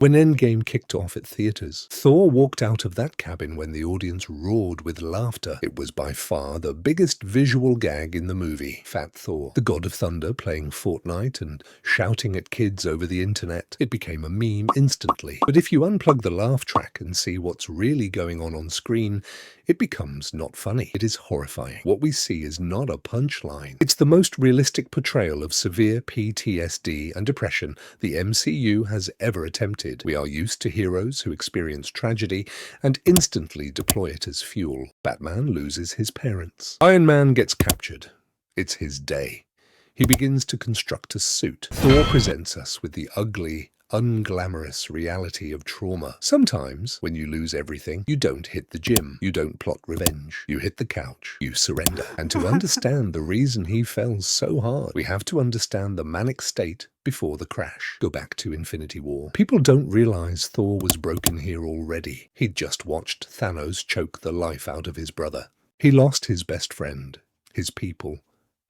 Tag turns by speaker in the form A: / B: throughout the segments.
A: When Endgame kicked off at theaters, Thor walked out of that cabin when the audience roared with laughter. It was by far the biggest visual gag in the movie. Fat Thor, the god of thunder, playing Fortnite and shouting at kids over the internet. It became a meme instantly. But if you unplug the laugh track and see what's really going on screen, it becomes not funny. It is horrifying. What we see is not a punchline. It's the most realistic portrayal of severe PTSD and depression the MCU has ever attempted. We are used to heroes who experience tragedy and instantly deploy it as fuel. Batman loses his parents. Iron Man gets captured. It's his day. He begins to construct a suit. Thor presents us with the ugly, unglamorous reality of trauma. Sometimes, when you lose everything, you don't hit the gym. You don't plot revenge. You hit the couch. You surrender. And to understand the reason he fell so hard, we have to understand the manic state before the crash. Go back to Infinity War. People don't realize Thor was broken here already. He'd just watched Thanos choke the life out of his brother. He lost his best friend, his people,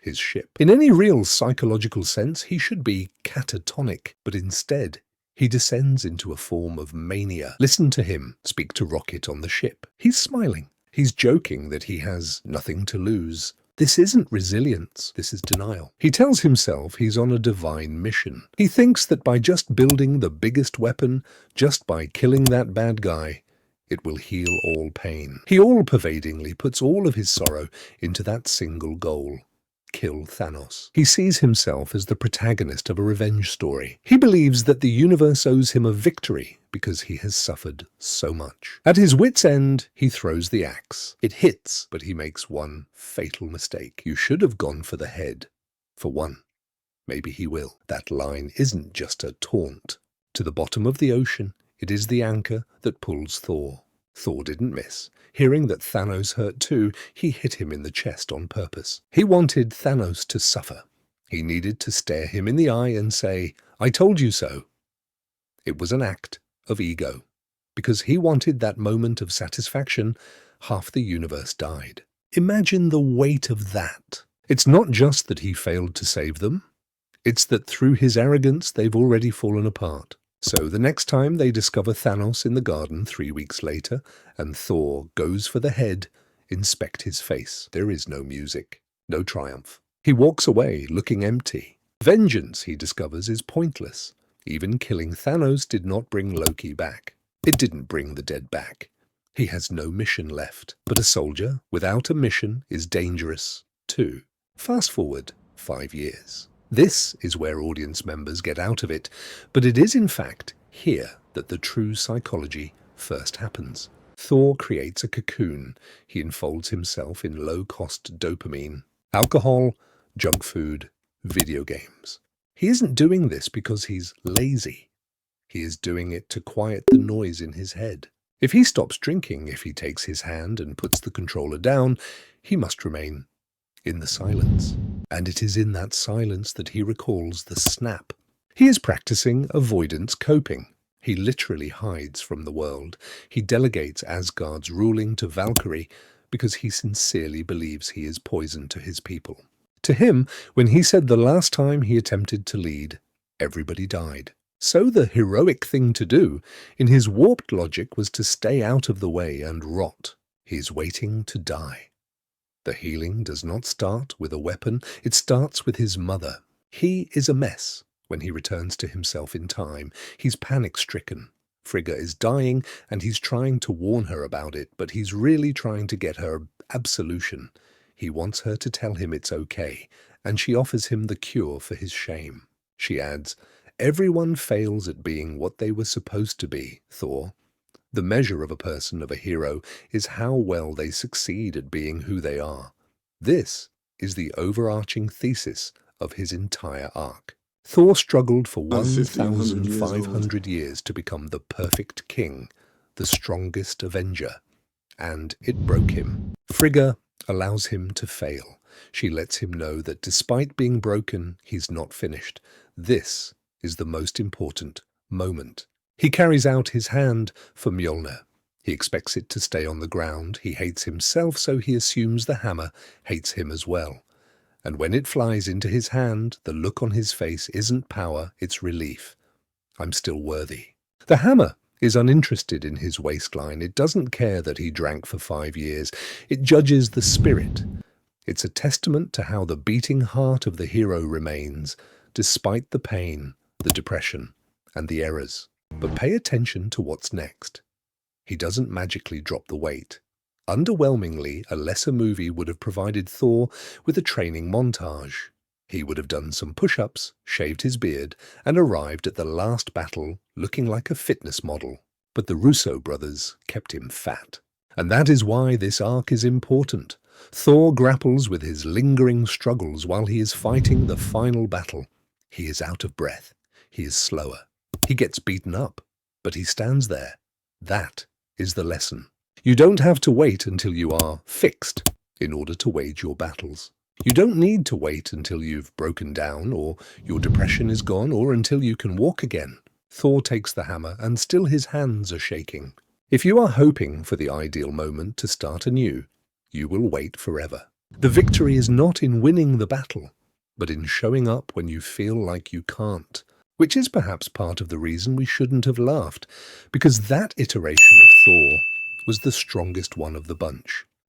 A: his ship. In any real psychological sense, he should be catatonic, but instead, he descends into a form of mania. Listen to him speak to Rocket on the ship. He's smiling. He's joking that he has nothing to lose. This isn't resilience, this is denial. He tells himself he's on a divine mission. He thinks that by just building the biggest weapon, just by killing that bad guy, it will heal all pain. He all-pervadingly puts all of his sorrow into that single goal. Kill Thanos. He sees himself as the protagonist of a revenge story. He believes that the universe owes him a victory because he has suffered so much. At his wit's end, he throws the axe. It hits, but he makes one fatal mistake. You should have gone for the head. For one. Maybe he will. That line isn't just a taunt. To the bottom of the ocean, it is the anchor that pulls Thor. Thor didn't miss. Hearing that Thanos hurt too, he hit him in the chest on purpose. He wanted Thanos to suffer. He needed to stare him in the eye and say, "I told you so." It was an act of ego. Because he wanted that moment of satisfaction, half the universe died. Imagine the weight of that. It's not just that he failed to save them. It's that through his arrogance, they've already fallen apart. So the next time they discover Thanos in the garden 3 weeks later, and Thor goes for the head, inspect his face. There is no music, no triumph. He walks away looking empty. Vengeance, he discovers, is pointless. Even killing Thanos did not bring Loki back. It didn't bring the dead back. He has no mission left. But a soldier without a mission is dangerous too. Fast forward 5 years. This is where audience members get out of it, but it is in fact here that the true psychology first happens. Thor creates a cocoon. He enfolds himself in low-cost dopamine, alcohol, junk food, video games. He isn't doing this because he's lazy. He is doing it to quiet the noise in his head. If he stops drinking, if he takes his hand and puts the controller down, he must remain in the silence. And it is in that silence that he recalls the snap. He is practicing avoidance coping. He literally hides from the world. He delegates Asgard's ruling to Valkyrie because he sincerely believes he is poison to his people. To him, when he said the last time he attempted to lead, everybody died. So the heroic thing to do, in his warped logic, was to stay out of the way and rot. He is waiting to die. The healing does not start with a weapon, it starts with his mother. He is a mess when he returns to himself in time. He's panic-stricken. Frigga is dying, and he's trying to warn her about it, but he's really trying to get her absolution. He wants her to tell him it's okay, and she offers him the cure for his shame. She adds, "Everyone fails at being what they were supposed to be, Thor. The measure of a person, of a hero, is how well they succeed at being who they are." This is the overarching thesis of his entire arc. Thor struggled for 1,500 years to become the perfect king, the strongest avenger, and it broke him. Frigga allows him to fail. She lets him know that despite being broken, he's not finished. This is the most important moment. He carries out his hand for Mjolnir. He expects it to stay on the ground. He hates himself, so he assumes the hammer hates him as well. And when it flies into his hand, the look on his face isn't power, it's relief. I'm still worthy. The hammer is uninterested in his waistline. It doesn't care that he drank for 5 years. It judges the spirit. It's a testament to how the beating heart of the hero remains, despite the pain, the depression, and the errors. But pay attention to what's next. He doesn't magically drop the weight. Underwhelmingly, a lesser movie would have provided Thor with a training montage. He would have done some push-ups, shaved his beard, and arrived at the last battle looking like a fitness model. But the Russo brothers kept him fat. And that is why this arc is important. Thor grapples with his lingering struggles while he is fighting the final battle. He is out of breath. He is slower. He gets beaten up, but he stands there. That is the lesson. You don't have to wait until you are fixed in order to wage your battles. You don't need to wait until you've broken down or your depression is gone or until you can walk again. Thor takes the hammer and still his hands are shaking. If you are hoping for the ideal moment to start anew, you will wait forever. The victory is not in winning the battle, but in showing up when you feel like you can't, which is perhaps part of the reason we shouldn't have laughed, because that iteration of Thor was the strongest one of the bunch.